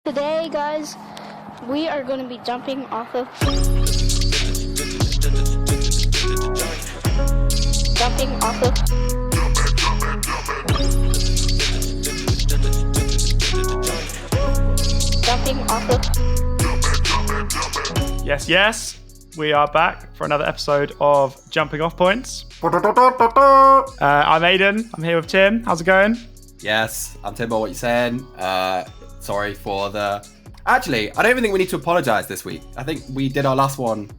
Today, guys, we are going to be jumping off of Yes, we are back for another episode of Jumping Off Points. I'm Aidan. I'm here with Tim. How's it going? Yes, I'm Timbah. What you saying? Sorry for the... Actually, I don't even think we need to apologise this week. I think we did our last one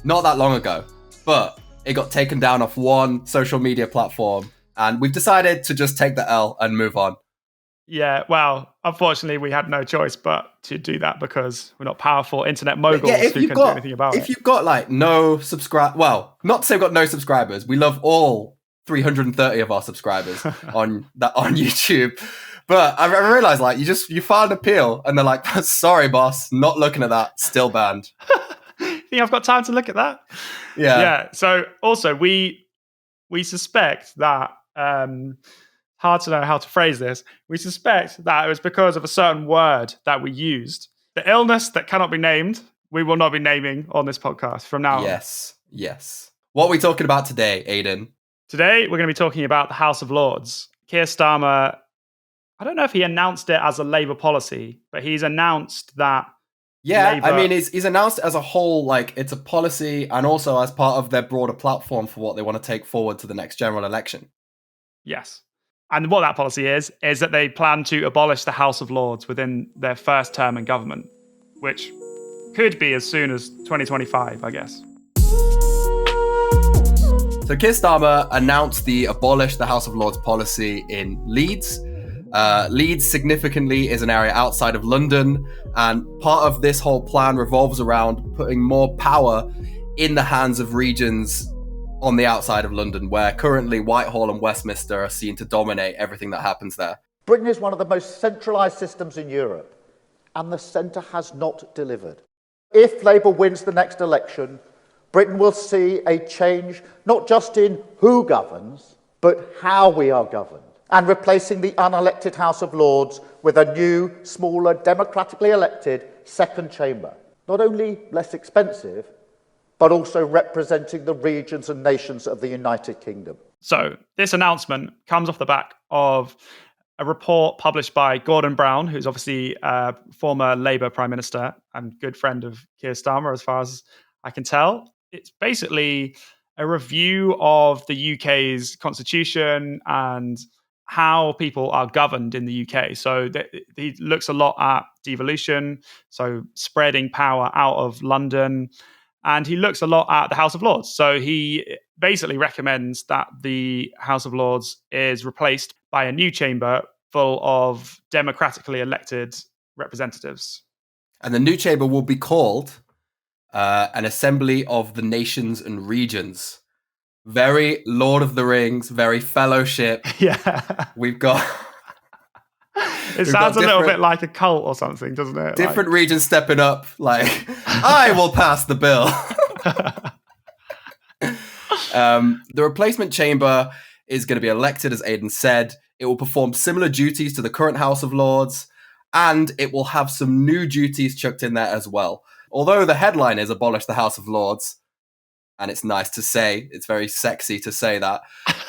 not that long ago, but it got taken down off one social media platform, and we've decided to just take the L and move on. Yeah, well, unfortunately, we had no choice but to do that because we're not powerful internet moguls who can do anything about it. If you've got like no well, not to say we've got no subscribers. We love all 330 of our subscribers on YouTube. But I realised like you filed an appeal and they're like, sorry, boss, not looking at that, still banned. Think I've got time to look at that? Yeah. So also we suspect that hard to know how to phrase this. We suspect that it was because of a certain word that we used. The illness that cannot be named, we will not be naming on this podcast from now on. Yes. What are we talking about today, Aidan? Today, we're going to be talking about the House of Lords. Keir Starmer, I don't know if he announced it as a Labour policy, but he's announced that Labour... I mean, he's announced it as a whole, like, it's a policy and also as part of their broader platform for what they want to take forward to the next general election. Yes. And what that policy is that they plan to abolish the House of Lords within their first term in government, which could be as soon as 2025, I guess. So Keir Starmer announced the Abolish the House of Lords policy in Leeds. Leeds significantly is an area outside of London, and part of this whole plan revolves around putting more power in the hands of regions on the outside of London, where currently Whitehall and Westminster are seen to dominate everything that happens there. Britain is one of the most centralised systems in Europe, and the centre has not delivered. If Labour wins the next election, Britain will see a change not just in who governs, but how we are governed, and replacing the unelected House of Lords with a new, smaller, democratically elected second chamber. Not only less expensive, but also representing the regions and nations of the United Kingdom. So this announcement comes off the back of a report published by Gordon Brown, who's obviously a former Labour Prime Minister and good friend of Keir Starmer, as far as I can tell. It's basically a review of the UK's constitution and how people are governed in the UK. So he looks a lot at devolution, so spreading power out of London. And he looks a lot at the House of Lords. So he basically recommends that the House of Lords is replaced by a new chamber full of democratically elected representatives. And the new chamber will be called an Assembly of the Nations and Regions. Very Lord of the Rings, very Fellowship. Yeah. We've got... It sounds a little bit like a cult or something, doesn't it? Different regions stepping up, like, I will pass the bill. The replacement chamber is going to be elected, as Aidan said. It will perform similar duties to the current House of Lords, and it will have some new duties chucked in there as well. Although the headline is Abolish the House of Lords, and it's nice to say, it's very sexy to say that,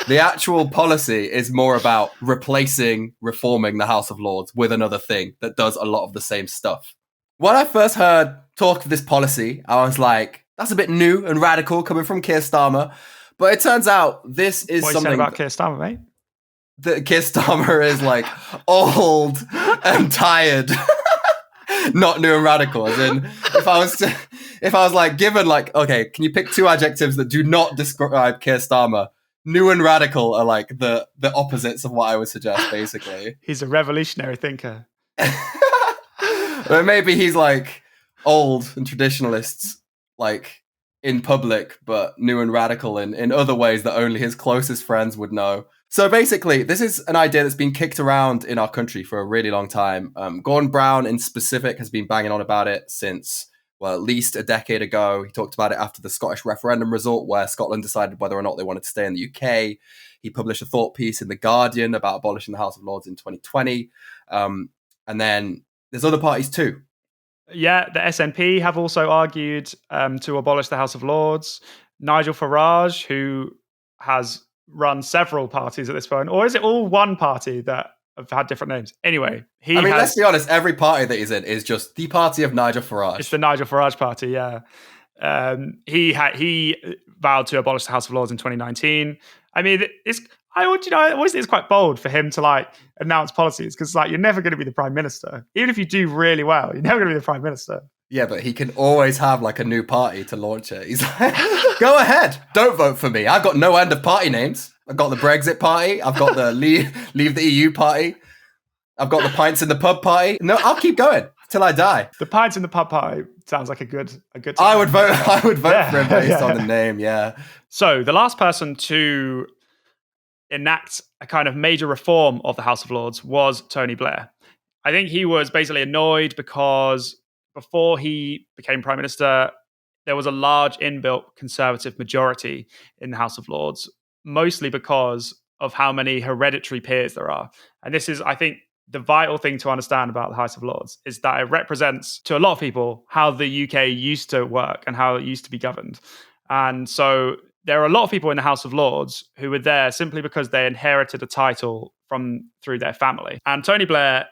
the actual policy is more about reforming the House of Lords with another thing that does a lot of the same stuff. When I first heard talk of this policy, I was like, that's a bit new and radical coming from Keir Starmer. But it turns out this is what something... What you said about Keir Starmer, mate? That Keir Starmer is like old and tired. Not new and radical. As in, if I was like given like, okay, can you pick two adjectives that do not describe Keir Starmer? New and radical are like the opposites of what I would suggest, basically. He's a revolutionary thinker. But maybe he's like old and traditionalist, like in public, but new and radical in other ways that only his closest friends would know. So basically, this is an idea that's been kicked around in our country for a really long time. Gordon Brown in specific has been banging on about it since, well, at least a decade ago. He talked about it after the Scottish referendum result, where Scotland decided whether or not they wanted to stay in the UK. He published a thought piece in The Guardian about abolishing the House of Lords in 2020. And then There's other parties too. Yeah, the SNP have also argued to abolish the House of Lords. Nigel Farage, who has run several parties at this point, or is it all one party that have had different names? Anyway, let's be honest, every party that he's in is just the party of Nigel Farage. It's the Nigel Farage party, yeah. He vowed to abolish the House of Lords in 2019. I mean, I always think it's quite bold for him to announce policies, because you're never going to be the prime minister. Even if you do really well, you're never going to be the prime minister. Yeah, but he can always have a new party to launch it. He's like, go ahead, don't vote for me. I've got no end of party names. I've got the Brexit party. I've got the leave the EU party. I've got the pints in the pub party. No, I'll keep going till I die. The pints in the pub party sounds like a good time. I would vote for him based on the name, yeah. So the last person to enact a kind of major reform of the House of Lords was Tony Blair. I think he was basically annoyed because before he became Prime Minister, there was a large inbuilt Conservative majority in the House of Lords, mostly because of how many hereditary peers there are. And this is, I think, the vital thing to understand about the House of Lords is that it represents, to a lot of people, how the UK used to work and how it used to be governed. And so there are a lot of people in the House of Lords who were there simply because they inherited a title through their family. And Tony Blair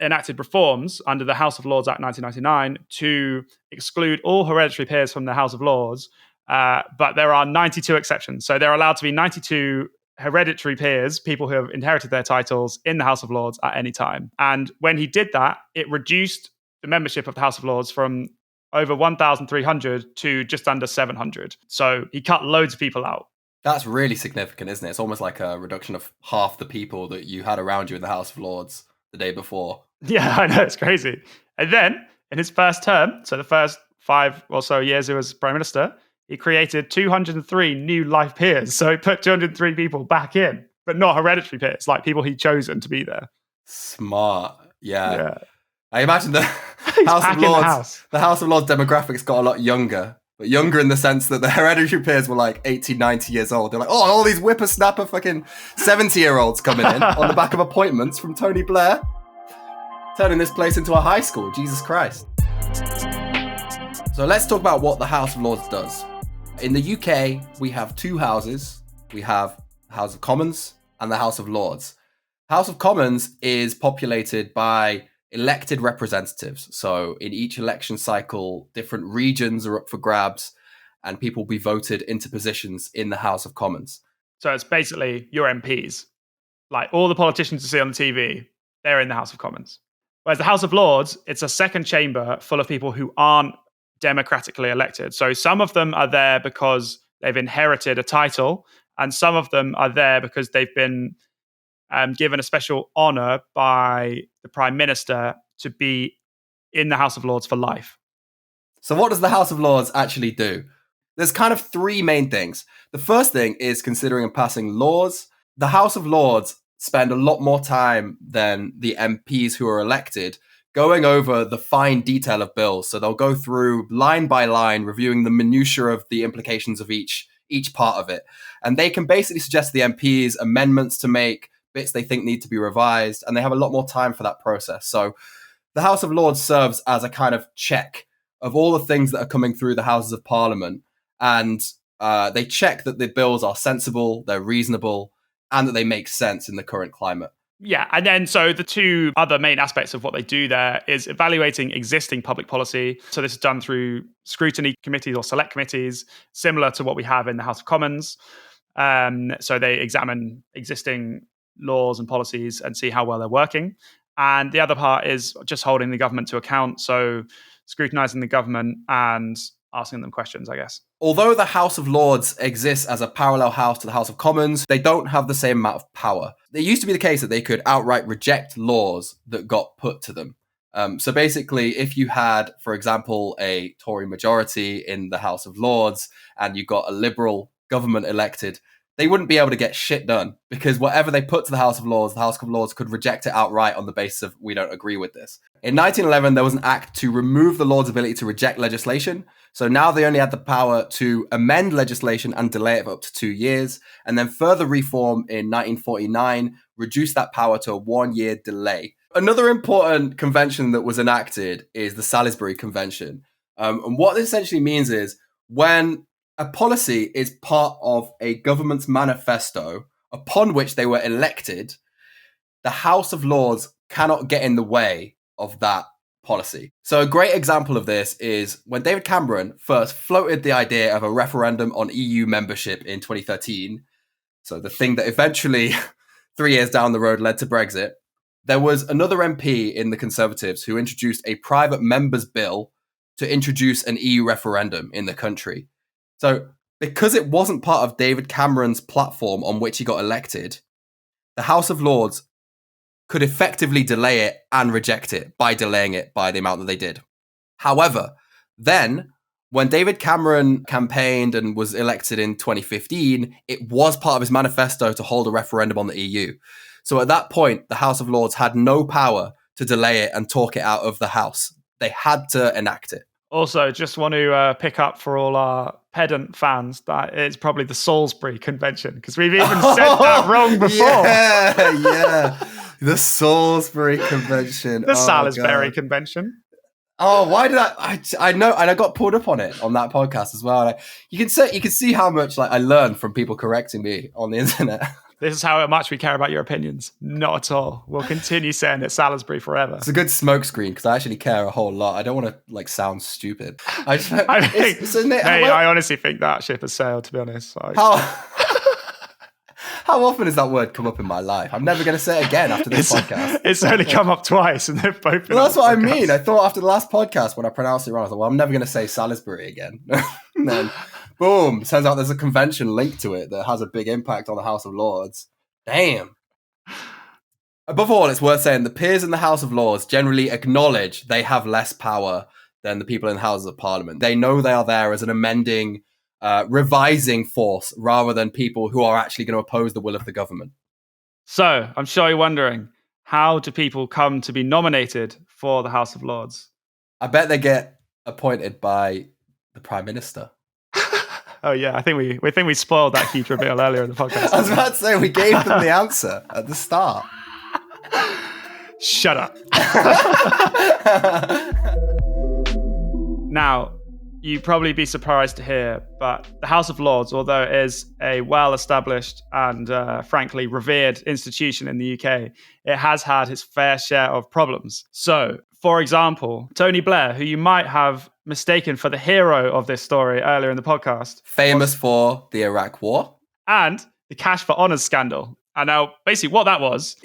enacted reforms under the House of Lords Act 1999 to exclude all hereditary peers from the House of Lords, but there are 92 exceptions. So there are allowed to be 92 hereditary peers, people who have inherited their titles in the House of Lords at any time. And when he did that, it reduced the membership of the House of Lords from over 1,300 to just under 700. So he cut loads of people out. That's really significant, isn't it? It's almost like a reduction of half the people that you had around you in the House of Lords the day before. Yeah, I know, it's crazy. And then in his first term, so the first 5 or so years he was Prime Minister, he created 203 new life peers. So he put 203 people back in, but not hereditary peers, like people he'd chosen to be there. Smart. Yeah. I imagine the House of Lords, the House of Lords demographics got a lot younger, but younger in the sense that the hereditary peers were 80, 90 years old. They're like, oh, all these whippersnapper fucking 70-year-olds coming in on the back of appointments from Tony Blair, turning this place into a high school. Jesus Christ. So let's talk about what the House of Lords does. In the UK, we have 2 houses. We have the House of Commons and the House of Lords. House of Commons is populated by elected representatives. So in each election cycle, different regions are up for grabs and people will be voted into positions in the House of Commons. So it's basically your MPs. All the politicians you see on the TV, they're in the House of Commons. Whereas the House of Lords, it's a second chamber full of people who aren't democratically elected. So some of them are there because they've inherited a title, and some of them are there because they've been given a special honor by the Prime Minister to be in the House of Lords for life. So what does the House of Lords actually do? There's kind of 3 main things. The first thing is considering and passing laws. The House of Lords spend a lot more time than the MPs who are elected going over the fine detail of bills. So they'll go through line by line, reviewing the minutiae of the implications of each part of it. And they can basically suggest to the MPs amendments to make, bits they think need to be revised, and they have a lot more time for that process. So the House of Lords serves as a kind of check of all the things that are coming through the Houses of Parliament. And they check that the bills are sensible, they're reasonable, and that they make sense in the current climate. Yeah, and then so the 2 other main aspects of what they do there is evaluating existing public policy. So this is done through scrutiny committees or select committees, similar to what we have in the House of Commons. So they examine existing laws and policies and see how well they're working. And the other part is just holding the government to account. So scrutinizing the government and asking them questions, I guess. Although the House of Lords exists as a parallel house to the House of Commons, they don't have the same amount of power. It used to be the case that they could outright reject laws that got put to them. So basically, if you had, for example, a Tory majority in the House of Lords and you got a Liberal government elected, they wouldn't be able to get shit done because whatever they put to the House of Lords could reject it outright on the basis of, we don't agree with this. In 1911, there was an act to remove the Lords' ability to reject legislation. So now they only had the power to amend legislation and delay it for up to 2 years. And then further reform in 1949 reduced that power to a 1-year delay. Another important convention that was enacted is the Salisbury Convention. And what this essentially means is when a policy is part of a government's manifesto upon which they were elected, the House of Lords cannot get in the way of that policy. So a great example of this is when David Cameron first floated the idea of a referendum on EU membership in 2013. So the thing that eventually, 3 years down the road, led to Brexit. There was another MP in the Conservatives who introduced a private member's bill to introduce an EU referendum in the country. So because it wasn't part of David Cameron's platform on which he got elected, the House of Lords could effectively delay it and reject it by delaying it by the amount that they did. However, then when David Cameron campaigned and was elected in 2015, it was part of his manifesto to hold a referendum on the EU. So at that point, the House of Lords had no power to delay it and talk it out of the House. They had to enact it. Also, just want to pick up for all our pedant fans that it's probably the Salisbury Convention, because we've even said that wrong before. Yeah. The Salisbury Convention. The Salisbury Convention. Oh, why did I know, and I got pulled up on it on that podcast as well. You can see how much I learned from people correcting me on the internet. This is how much we care about your opinions. Not at all. We'll continue saying it's Salisbury forever. It's a good smokescreen because I actually care a whole lot. I don't want to sound stupid. I honestly think that ship has sailed, to be honest. How often has that word come up in my life? I'm never going to say it again after this podcast. It's only come up twice, and they've both been. Well, that's what I mean. I thought after the last podcast, when I pronounced it wrong, I thought, well, I'm never going to say Salisbury again. And then, boom, turns out there's a convention linked to it that has a big impact on the House of Lords. Damn. Above all, it's worth saying the peers in the House of Lords generally acknowledge they have less power than the people in the Houses of Parliament. They know they are there as an amending, revising force rather than people who are actually going to oppose the will of the government. So, I'm sure you're wondering, how do people come to be nominated for the House of Lords? I bet they get appointed by the Prime Minister. Oh yeah, I think we spoiled that huge reveal earlier in the podcast. I was about to say we gave them the answer at the start. Shut up. Now, you'd probably be surprised to hear, but the House of Lords, although it is a well-established and frankly revered institution in the UK, it has had its fair share of problems. So, for example, Tony Blair, who you might have mistaken for the hero of this story earlier in the podcast. Famous for the Iraq War. And the Cash for Honours scandal. And now, basically what that was,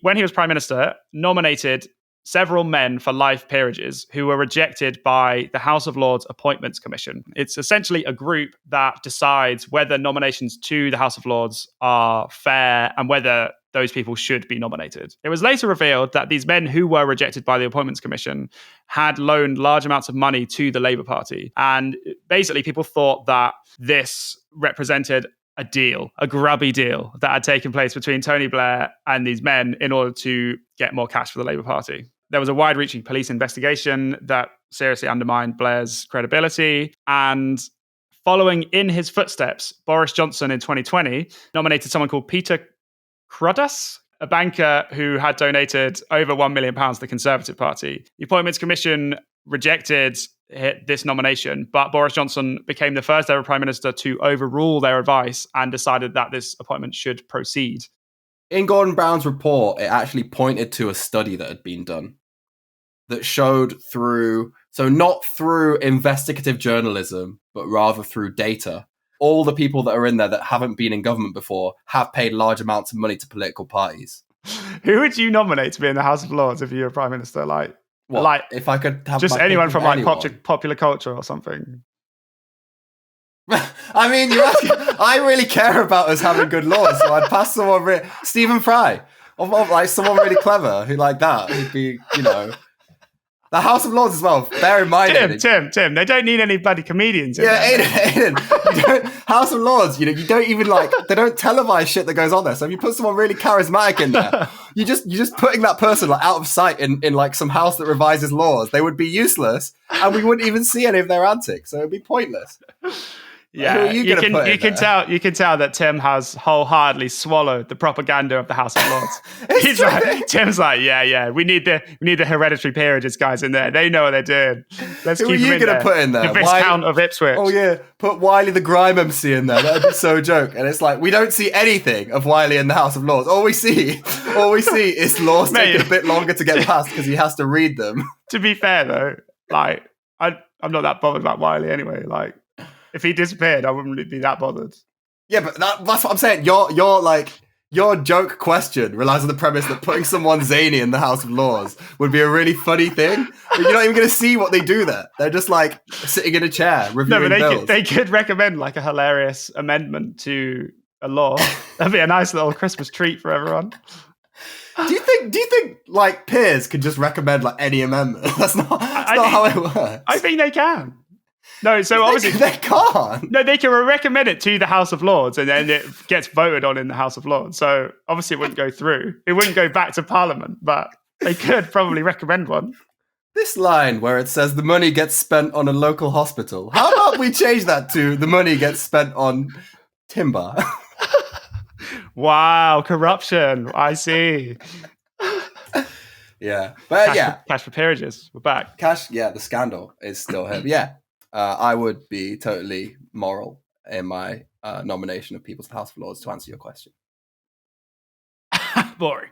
when he was Prime Minister, nominated several men for life peerages who were rejected by the House of Lords Appointments Commission. It's essentially a group that decides whether nominations to the House of Lords are fair and whether those people should be nominated. It was later revealed that these men who were rejected by the Appointments Commission had loaned large amounts of money to the Labour Party. And basically people thought that this represented a deal, a grubby deal that had taken place between Tony Blair and these men in order to get more cash for the Labour Party. There was a wide-reaching police investigation that seriously undermined Blair's credibility. And following in his footsteps, Boris Johnson in 2020 nominated someone called Peter Cruddas, a banker who had donated over £1 million to the Conservative Party. The Appointments Commission rejected this nomination, but Boris Johnson became the first ever Prime Minister to overrule their advice and decided that this appointment should proceed. In Gordon Brown's report, it actually pointed to a study that had been done that showed not through investigative journalism, but rather through data, all the people that are in there that haven't been in government before have paid large amounts of money to political parties. Who would you nominate to be in the House of Lords if you were Prime Minister? If I could have just anyone from popular culture or something. I mean, you're asking, I really care about us having good laws, so I'd pass someone Stephen Fry, or someone really clever who like that. Who'd be, the House of Lords as well. Bear in mind, Tim. They don't need any bloody comedians. Aidan. House of Lords. You don't even they don't televise shit that goes on there. So if you put someone really charismatic in there, you're just putting that person out of sight in some house that revises laws. They would be useless, and we wouldn't even see any of their antics. So it'd be pointless. Yeah, Who are you gonna put in there? You can tell that Tim has wholeheartedly swallowed the propaganda of the House of Lords. Tim's like, yeah, we need the hereditary peerages guys in there. They know what they're doing. Let's Who keep are you them in gonna there. put in there? The Viscount of Ipswich. Oh yeah, put Wiley the Grime MC in there. That'd be so joke. And it's like we don't see anything of Wiley in the House of Lords. All we see is laws taking a bit longer to get passed because he has to read them. To be fair though, like I'm not that bothered about Wiley anyway. Like if he disappeared, I wouldn't be that bothered. Yeah, but that's what I'm saying. Your joke question relies on the premise that putting someone zany in the House of Lords would be a really funny thing. But you're not even going to see what they do there. They're just like sitting in a chair reviewing bills. They could recommend like a hilarious amendment to a law. That'd be a nice little Christmas treat for everyone. Do you think like peers can just recommend like any amendment? That's not how it works. I think they can. No, so obviously they can't. No, they can recommend it to the House of Lords, and then it gets voted on in the House of Lords. So obviously, it wouldn't go through. It wouldn't go back to Parliament, but they could probably recommend one. This line where it says the money gets spent on a local hospital. How about we change that to the money gets spent on Timbah? Wow, corruption. I see. Yeah, but cash for peerages. We're back. The scandal is still here. Yeah. I would be totally moral in my nomination of people to the House of Lords to answer your question. Boring.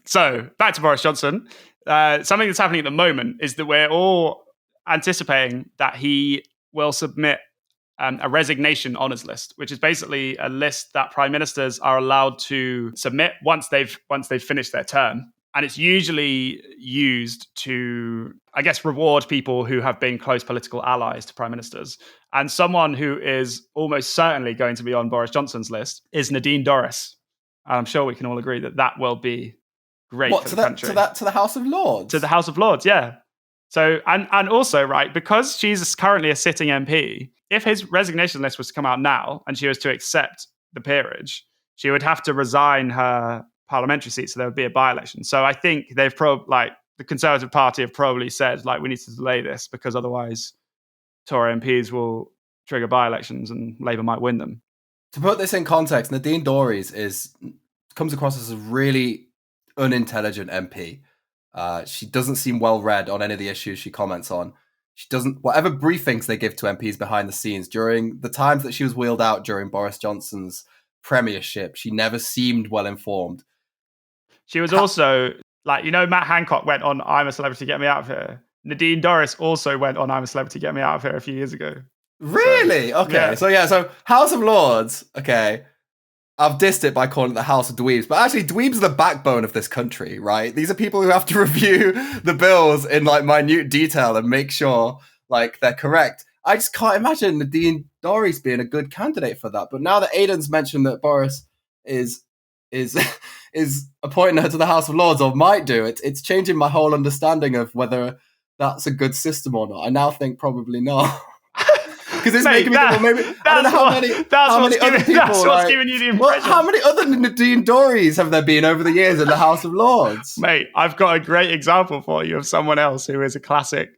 So back to Boris Johnson. Something that's happening at the moment is that we're all anticipating that he will submit a resignation honours list, which is basically a list that prime ministers are allowed to submit once they've finished their term. And it's usually used to, I guess, reward people who have been close political allies to prime ministers. And someone who is almost certainly going to be on Boris Johnson's list is Nadine Dorries. And I'm sure we can all agree that will be great for the country. To the House of Lords? To the House of Lords, yeah. So, and also, right, because she's currently a sitting MP, if his resignation list was to come out now and she was to accept the peerage, she would have to resign her parliamentary seat, so there would be a by-election. So I think they've the Conservative Party have probably said, like, we need to delay this because otherwise Tory MPs will trigger by-elections and Labour might win them. To put this in context, Nadine Dorries comes across as a really unintelligent MP. She doesn't seem well read on any of the issues she comments on. She doesn't, whatever briefings they give to MPs behind the scenes, during the times that she was wheeled out during Boris Johnson's premiership, she never seemed well informed. She was also, Matt Hancock went on I'm a Celebrity, Get Me Out of Here. Nadine Dorries also went on I'm a Celebrity, Get Me Out of Here a few years ago. Really? Okay. Yeah. So House of Lords, okay. I've dissed it by calling it the House of Dweebs, but actually dweebs are the backbone of this country, right? These are people who have to review the bills in minute detail and make sure they're correct. I just can't imagine Nadine Dorries being a good candidate for that. But now that Aidan's mentioned that Boris is appointing her to the House of Lords, or might do, it's changing my whole understanding of whether that's a good system or not. I now think probably not. Because it's making me think, maybe I don't know how many other people. That's what's giving you the impression. How many other Nadine Dorries have there been over the years in the House of Lords? Mate, I've got a great example for you of someone else who is a classic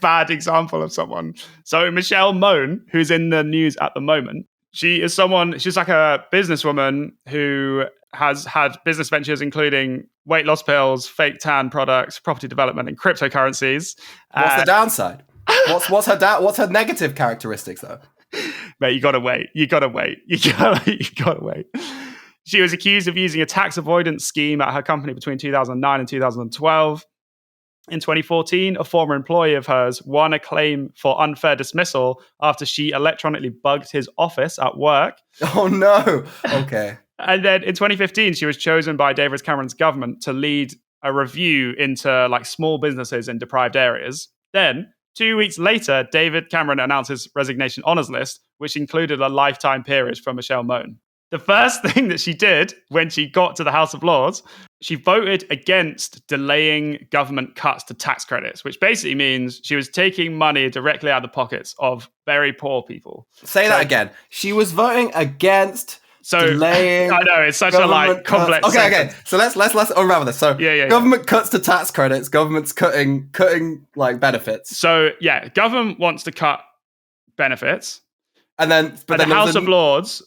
bad example of someone. So Michelle Mone, who's in the news at the moment, she's like a businesswoman who has had business ventures including weight loss pills, fake tan products, property development, and cryptocurrencies. What's the downside? What's her negative characteristics though? Mate, you gotta wait. You gotta wait. She was accused of using a tax avoidance scheme at her company between 2009 and 2012. In 2014, a former employee of hers won a claim for unfair dismissal after she electronically bugged his office at work. Oh no. Okay. And then in 2015, she was chosen by David Cameron's government to lead a review into small businesses in deprived areas. Then 2 weeks later, David Cameron announced his resignation honours list, which included a lifetime peerage for Michelle Mone. The first thing that she did when she got to the House of Lords, she voted against delaying government cuts to tax credits, which basically means she was taking money directly out of the pockets of very poor people. Say that again. She was voting against So Delaying I know it's such a like complex. Okay. So let's unravel this. So government cuts to tax credits. Government's cutting like benefits. So yeah, government wants to cut benefits, and then the House of Lords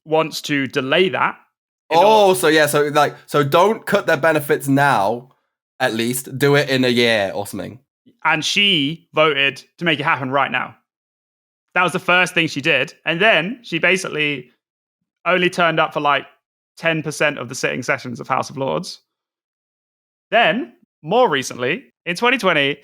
wants to delay that. So don't cut their benefits now. At least do it in a year or something. And she voted to make it happen right now. That was the first thing she did. And then she basically only turned up for like 10% of the sitting sessions of House of Lords. Then, more recently, in 2020,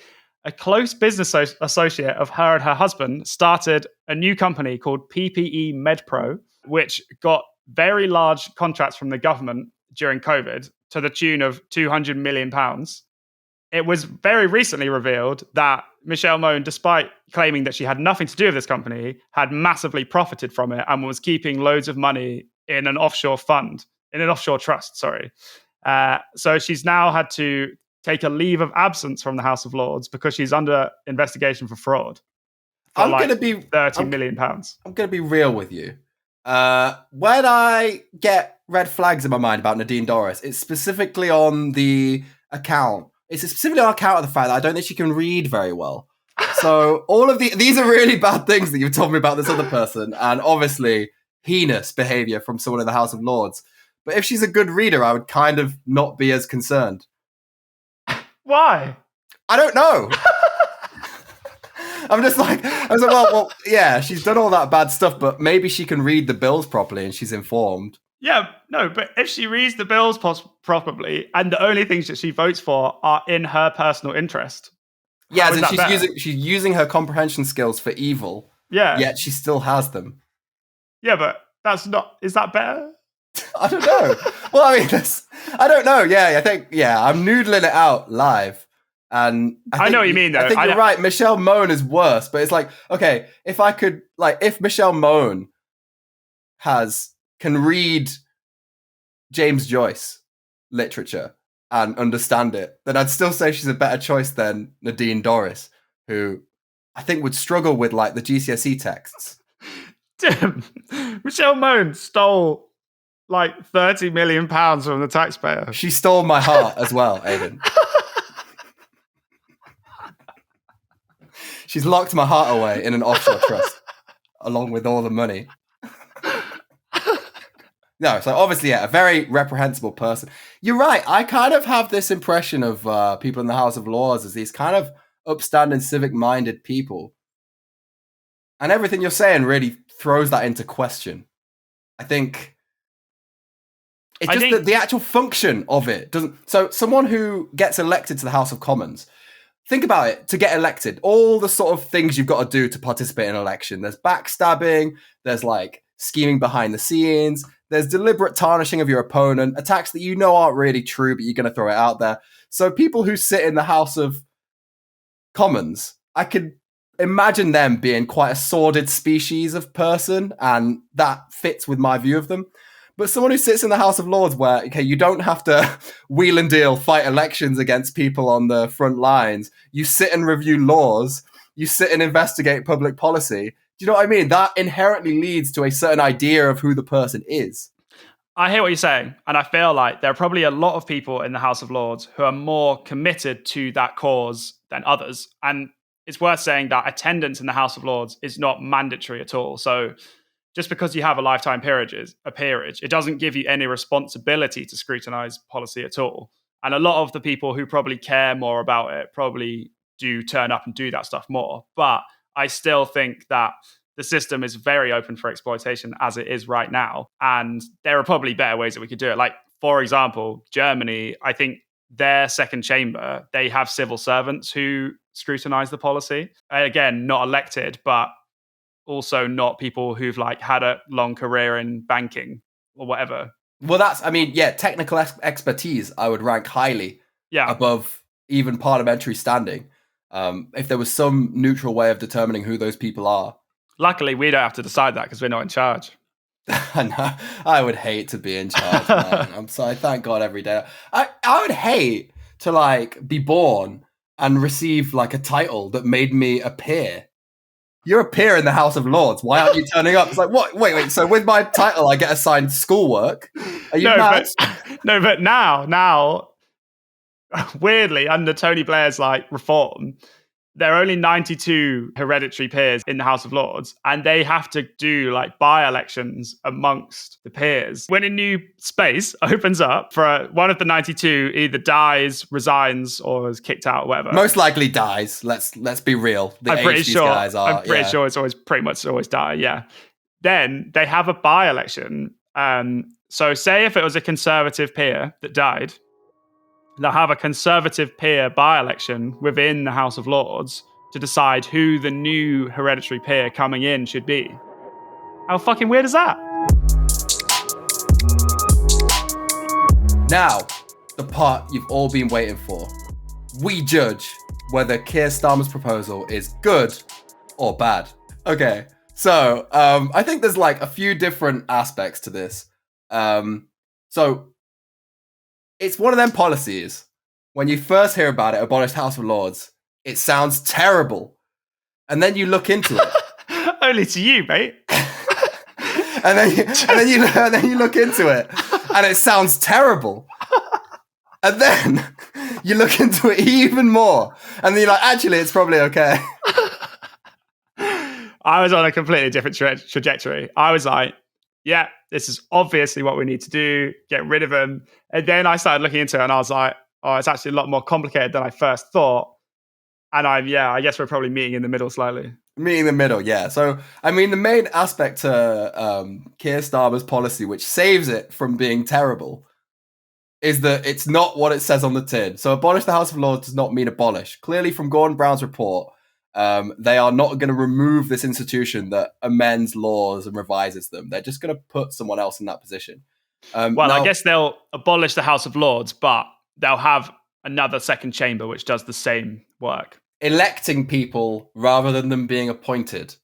a close business associate of her and her husband started a new company called PPE MedPro, which got very large contracts from the government during COVID to the tune of £200 million. It was very recently revealed that Michelle Mone, despite claiming that she had nothing to do with this company, had massively profited from it and was keeping loads of money in an offshore trust, sorry. So she's now had to take a leave of absence from the House of Lords because she's under investigation for fraud. I'm going to be £30 million. I'm going to be real with you. When I get red flags in my mind about Nadine Dorries, it's specifically on the account. It's specifically on account of the fact that I don't think she can read very well. So all of these are really bad things that you've told me about this other person, and obviously heinous behavior from someone in the House of Lords. But if she's a good reader, I would kind of not be as concerned. Why? I don't know. I was like, well, yeah, she's done all that bad stuff, but maybe she can read the bills properly and she's informed. Yeah, no, but if she reads the bills properly and the only things that she votes for are in her personal interest. Yeah, she's using her comprehension skills for evil. Yeah. Yet she still has them. Yeah, but is that better? I don't know. Well, I mean, I don't know. Yeah, I think, I'm noodling it out live. And I know what you mean, though. I think you're right. Michelle Mone is worse, but it's like, okay, if Michelle Mone can read James Joyce literature and understand it, then I'd still say she's a better choice than Nadine Dorries, who I think would struggle with like the GCSE texts. Tim, Michelle Mone stole like £30 million from the taxpayer. She stole my heart as well, Aidan. She's locked my heart away in an offshore trust, along with all the money. No, so obviously, a very reprehensible person. You're right. I kind of have this impression of people in the House of Lords as these kind of upstanding, civic-minded people. And everything you're saying really throws that into question. I think the actual function of it doesn't. So someone who gets elected to the House of Commons, think about it, to get elected, all the sort of things you've got to do to participate in an election. There's backstabbing, there's like scheming behind the scenes, there's deliberate tarnishing of your opponent, attacks that you know aren't really true, but you're going to throw it out there. So people who sit in the House of Commons, I could imagine them being quite a sordid species of person, and that fits with my view of them. But someone who sits in the House of Lords where, okay, you don't have to wheel and deal, fight elections against people on the front lines. You sit and review laws. You sit and investigate public policy. Do you know what I mean? That inherently leads to a certain idea of who the person is. I hear what you're saying. And I feel like there are probably a lot of people in the House of Lords who are more committed to that cause than others. And it's worth saying that attendance in the House of Lords is not mandatory at all. So just because you have a lifetime peerage, it doesn't give you any responsibility to scrutinize policy at all. And a lot of the people who probably care more about it probably do turn up and do that stuff more. But I still think that the system is very open for exploitation as it is right now. And there are probably better ways that we could do it. Like, for example, Germany, I think their second chamber, they have civil servants who scrutinize the policy. Again, not elected, but also not people who've like had a long career in banking or whatever. Well, technical expertise I would rank highly above even parliamentary standing. If there was some neutral way of determining who those people are. Luckily, we don't have to decide that because we're not in charge. I would hate to be in charge, man. I'm sorry, thank God every day. I would hate to like be born and receive like a title that made me a peer. You're a peer in the House of Lords. Why aren't you turning up? It's like, what? Wait. So with my title, I get assigned schoolwork? Are you mad? But now, weirdly, under Tony Blair's like reform, there are only 92 hereditary peers in the House of Lords, and they have to do like by-elections amongst the peers. When a new space opens up for one of the 92 either dies, resigns, or is kicked out, or whatever. Most likely dies. Let's be real. I'm pretty sure it's always pretty much always die. Yeah. Then they have a by-election. So say if it was a Conservative peer that died, they'll have a Conservative peer by-election within the House of Lords to decide who the new hereditary peer coming in should be. How fucking weird is that? Now, the part you've all been waiting for. We judge whether Keir Starmer's proposal is good or bad. Okay, so I think there's like a few different aspects to this. So it's one of them policies. When you first hear about it, abolish House of Lords, it sounds terrible. And then you look into it. Only to you, mate. and then you look into it, and it sounds terrible. And then you look into it even more, and then you're like, actually, it's probably okay. I was on a completely different trajectory. I was like, yeah, this is obviously what we need to do, get rid of them. And then I started looking into it and I was like, oh, it's actually a lot more complicated than I first thought. And I guess we're probably meeting in the middle slightly. Meeting in the middle, yeah. So, I mean, the main aspect to Keir Starmer's policy, which saves it from being terrible, is that it's not what it says on the tin. So abolish the House of Lords does not mean abolish. Clearly from Gordon Brown's report, they are not going to remove this institution that amends laws and revises them. They're just going to put someone else in that position. I guess they'll abolish the House of Lords, but they'll have another second chamber which does the same work. Electing people rather than them being appointed.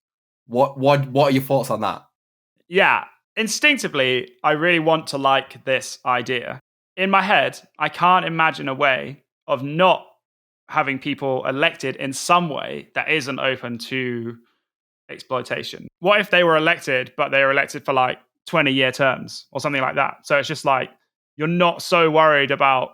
What are your thoughts on that? Yeah, instinctively, I really want to like this idea. In my head, I can't imagine a way of not having people elected in some way that isn't open to exploitation. What if they were elected, but they were elected for like 20-year terms or something like that? So it's just like, you're not so worried about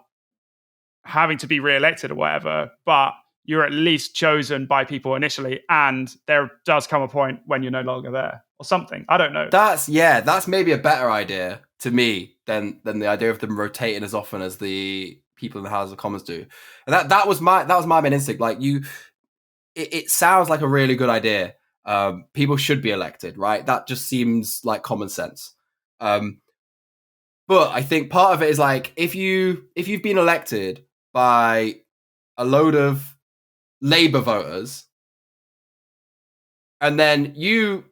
having to be re-elected or whatever, but you're at least chosen by people initially, and there does come a point when you're no longer there or something. I don't know. That's maybe a better idea to me than the idea of them rotating as often as the people in the House of Commons do. And that was my main instinct. Like it sounds like a really good idea. People should be elected, right? That just seems like common sense. But I think part of it is like if you've been elected by a load of Labour voters, and then you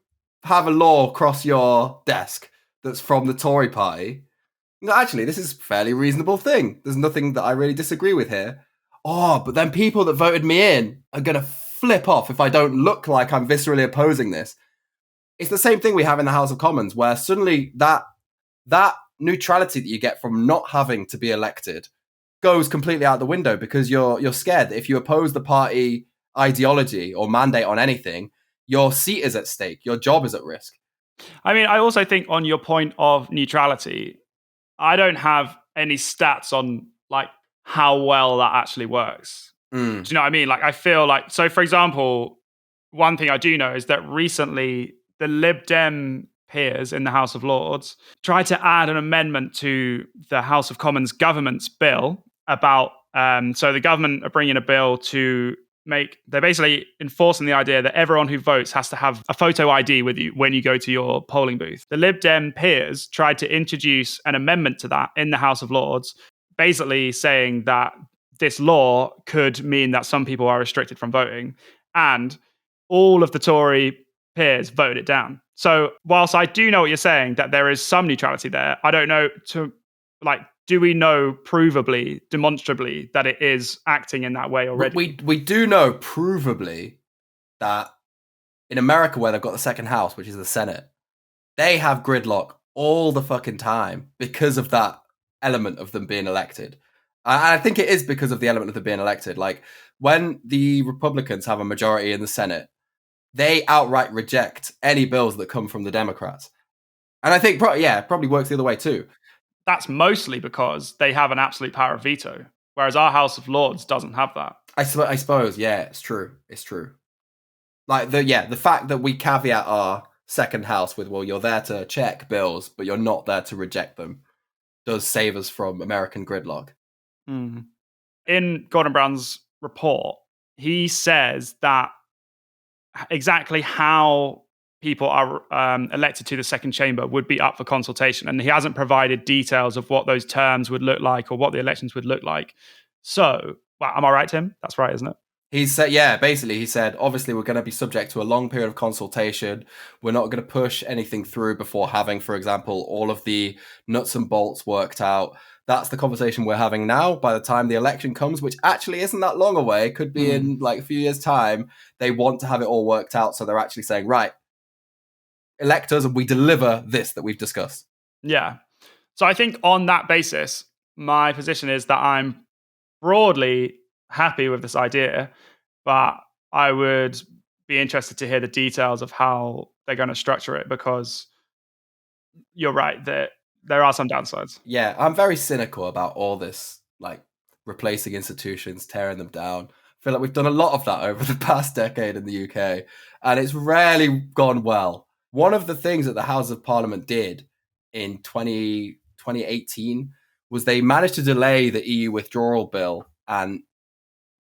have a law across your desk that's from the Tory party. No, actually, this is a fairly reasonable thing. There's nothing that I really disagree with here. Oh, but then people that voted me in are going to flip off if I don't look like I'm viscerally opposing this. It's the same thing we have in the House of Commons, where suddenly that neutrality that you get from not having to be elected goes completely out the window because you're scared that if you oppose the party ideology or mandate on anything, your seat is at stake, your job is at risk. I mean, I also think on your point of neutrality, I don't have any stats on like how well that actually works. Do you know what I mean? Like, I feel like, so for example, one thing I do know is that recently the Lib Dem peers in the House of Lords tried to add an amendment to the House of Commons government's bill about, so the government are bringing a bill to they're basically enforcing the idea that everyone who votes has to have a photo ID with you when you go to your polling booth. The Lib Dem peers tried to introduce an amendment to that in the House of Lords, basically saying that this law could mean that some people are restricted from voting. And all of the Tory peers voted it down. So whilst I do know what you're saying, that there is some neutrality there, I don't know do we know provably, demonstrably, that it is acting in that way already? We do know provably that in America, where they've got the second house, which is the Senate, they have gridlock all the fucking time because of that element of them being elected. I think it is because of the element of them being elected. Like, when the Republicans have a majority in the Senate, they outright reject any bills that come from the Democrats. And I think, probably works the other way too. That's mostly because they have an absolute power of veto, whereas our House of Lords doesn't have that. I suppose, yeah, it's true. It's true. Like, the fact that we caveat our second house with, well, you're there to check bills, but you're not there to reject them, does save us from American gridlock. Mm. In Gordon Brown's report, he says that exactly how people are elected to the second chamber would be up for consultation. And he hasn't provided details of what those terms would look like or what the elections would look like. So, well, am I right, Tim? That's right, isn't it? He said, basically he said, obviously we're going to be subject to a long period of consultation. We're not going to push anything through before having, for example, all of the nuts and bolts worked out. That's the conversation we're having now. By the time the election comes, which actually isn't that long away, could be in like a few years' time, they want to have it all worked out. So they're actually saying, right, elect us and we deliver this that we've discussed. Yeah. So I think on that basis, my position is that I'm broadly happy with this idea, but I would be interested to hear the details of how they're going to structure it, because you're right that there are some downsides. Yeah, I'm very cynical about all this, like replacing institutions, tearing them down. I feel like we've done a lot of that over the past decade in the UK, and it's rarely gone well. One of the things that the House of Parliament did in 2018 was they managed to delay the EU withdrawal bill and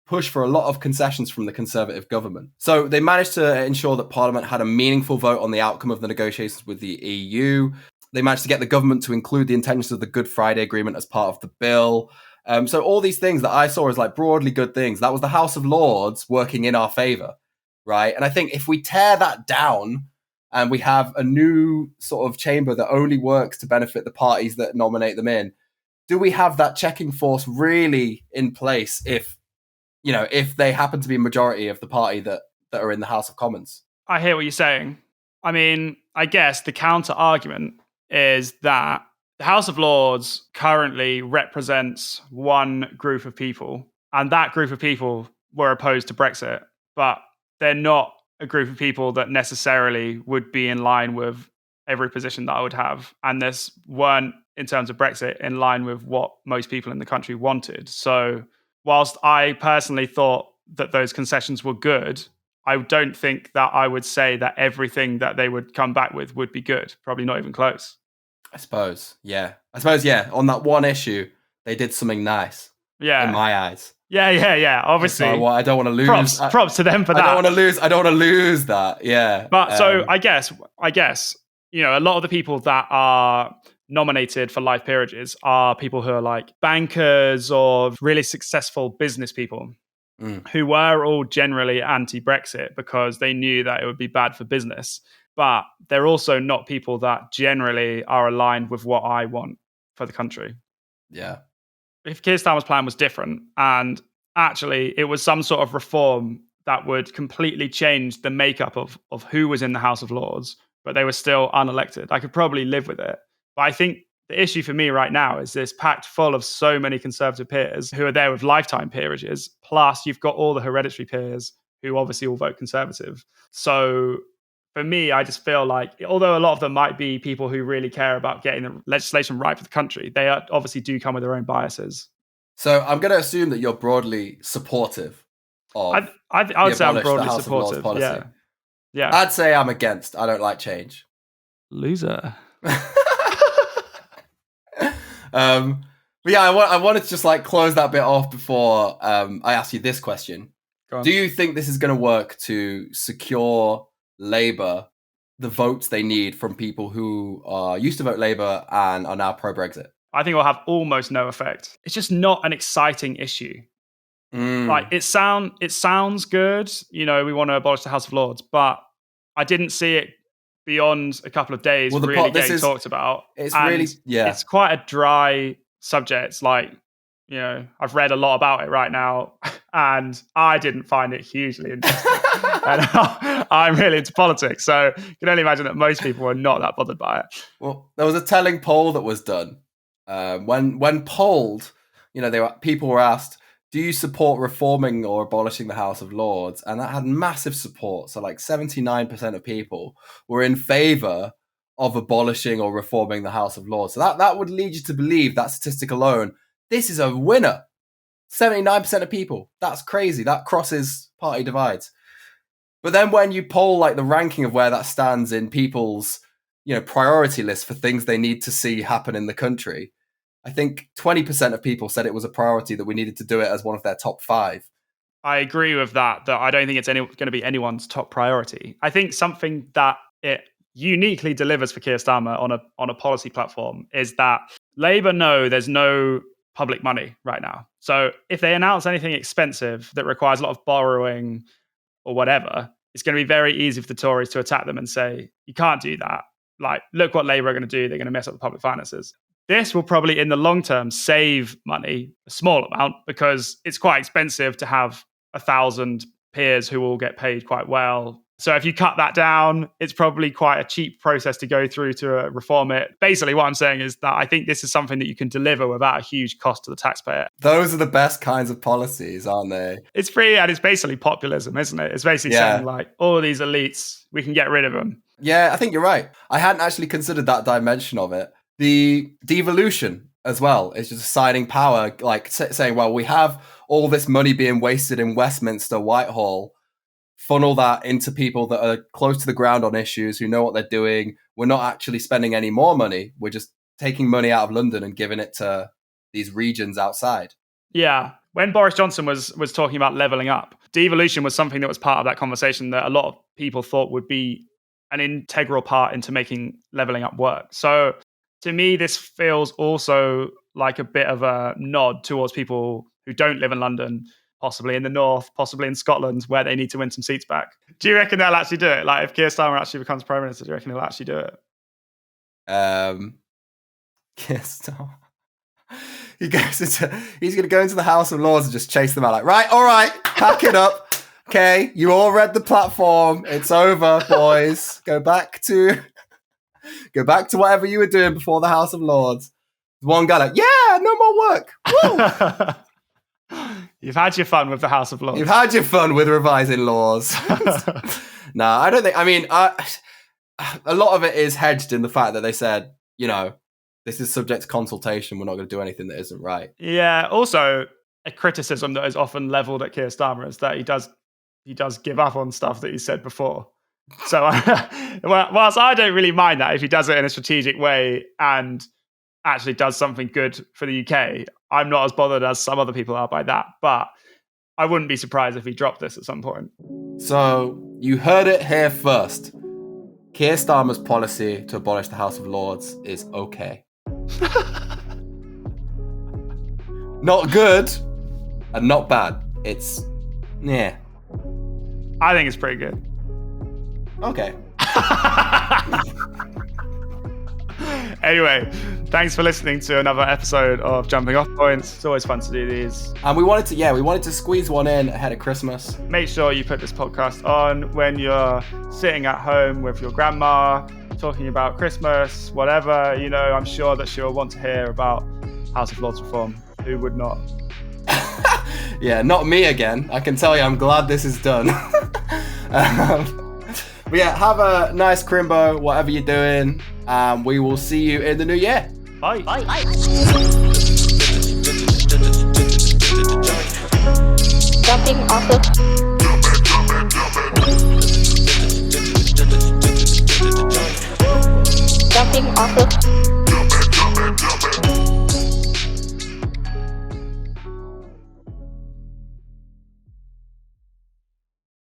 push for a lot of concessions from the Conservative government. So they managed to ensure that Parliament had a meaningful vote on the outcome of the negotiations with the EU. They managed to get the government to include the intentions of the Good Friday Agreement as part of the bill. So all these things that I saw as like broadly good things, that was the House of Lords working in our favour, right? And I think if we tear that down and we have a new sort of chamber that only works to benefit the parties that nominate them in, do we have that checking force really in place if they happen to be a majority of the party that are in the House of Commons? I hear what you're saying. I mean, I guess the counter argument is that the House of Lords currently represents one group of people, and that group of people were opposed to Brexit, but they're not a group of people that necessarily would be in line with every position that I would have. And this weren't, in terms of Brexit, in line with what most people in the country wanted. So whilst I personally thought that those concessions were good, I don't think that I would say that everything that they would come back with would be good. Probably not even close. I suppose, yeah. On that one issue, they did something nice. Yeah. In my eyes. Yeah. Obviously. So, I don't want to lose. Props to them for that. I don't want to lose that. Yeah. But so I guess, a lot of the people that are nominated for life peerages are people who are like bankers or really successful business people who were all generally anti-Brexit because they knew that it would be bad for business. But they're also not people that generally are aligned with what I want for the country. Yeah. If Keir Starmer's plan was different and actually it was some sort of reform that would completely change the makeup of who was in the House of Lords, but they were still unelected, I could probably live with it. But I think the issue for me right now is this packed full of so many Conservative peers who are there with lifetime peerages, plus you've got all the hereditary peers who obviously will vote Conservative. So for me, I just feel like, although a lot of them might be people who really care about getting the legislation right for the country, they obviously do come with their own biases. So I'm going to assume that you're broadly supportive of I would say I'm broadly supportive. Yeah. I'd say I'm against. I don't like change. Loser. But yeah, I wanted to just like close that bit off before I ask you this question. Do you think this is going to work to secure Labour the votes they need from people who are used to vote Labour and are now pro-Brexit? I think it will have almost no effect. It's just not an exciting issue. Like it sounds good. We want to abolish the House of Lords, but I didn't see it beyond a couple of days getting talked about. It's quite a dry subject. Like, I've read a lot about it right now, and I didn't find it hugely interesting. And I'm really into politics, so you can only imagine that most people are not that bothered by it. Well, there was a telling poll that was done when polled. People were asked, do you support reforming or abolishing the House of Lords? And that had massive support. So like 79% of people were in favour of abolishing or reforming the House of Lords. So that would lead you to believe, that statistic alone, this is a winner. 79% of people. That's crazy. That crosses party divides. But then when you poll like the ranking of where that stands in people's, priority list for things they need to see happen in the country, I think 20% of people said it was a priority, that we needed to do it as one of their top 5. I agree with that I don't think it's going to be anyone's top priority. I think something that it uniquely delivers for Keir Starmer on a policy platform is that Labour know there's no public money right now. So if they announce anything expensive that requires a lot of borrowing or whatever, it's going to be very easy for the Tories to attack them and say, you can't do that. Like, look what Labour are going to do. They're going to mess up the public finances. This will probably, in the long term, save money, a small amount, because it's quite expensive to have 1,000 peers who will get paid quite well. So if you cut that down, it's probably quite a cheap process to go through to reform it. Basically, what I'm saying is that I think this is something that you can deliver without a huge cost to the taxpayer. Those are the best kinds of policies, aren't they? It's free, and it's basically populism, isn't it? It's basically saying, like, all these elites, we can get rid of them. Yeah, I think you're right. I hadn't actually considered that dimension of it. The devolution as well is just assigning power, like saying, well, we have all this money being wasted in Westminster, Whitehall, funnel that into people that are close to the ground on issues, who know what they're doing. We're not actually spending any more money. We're just taking money out of London and giving it to these regions outside. Yeah. When Boris Johnson was talking about levelling up, devolution was something that was part of that conversation that a lot of people thought would be an integral part into making levelling up work. So to me, this feels also like a bit of a nod towards people who don't live in London, possibly in the north, possibly in Scotland, where they need to win some seats back. Do you reckon they'll actually do it? Like, if Keir Starmer actually becomes Prime Minister, do you reckon he'll actually do it? Keir Starmer. He's going to go into the House of Lords and just chase them out like, right, all right, pack it up. Okay, you all read the platform. It's over, boys. Go back to whatever you were doing before the House of Lords. One guy like, yeah, no more work. Woo! You've had your fun with the House of Lords. You've had your fun with revising laws. No, I don't think. I mean, a lot of it is hedged in the fact that they said, this is subject to consultation. We're not going to do anything that isn't right. Yeah. Also, a criticism that is often leveled at Keir Starmer is that he does give up on stuff that he said before. So whilst I don't really mind that if he does it in a strategic way and actually does something good for the UK, I'm not as bothered as some other people are by that. But I wouldn't be surprised if he dropped this at some point. So you heard it here first. Keir Starmer's policy to abolish the House of Lords is okay. Not good and not bad. It's, yeah. I think it's pretty good. Okay. Anyway, thanks for listening to another episode of Jumping Off Points. It's always fun to do these. And we wanted to squeeze one in ahead of Christmas. Make sure you put this podcast on when you're sitting at home with your grandma, talking about Christmas, whatever. I'm sure that she'll want to hear about House of Lords reform. Who would not? Yeah, not me again. I can tell you, I'm glad this is done. But yeah, have a nice Crimbo, whatever you're doing. We will see you in the new year. Bye. Bye. Jumping off the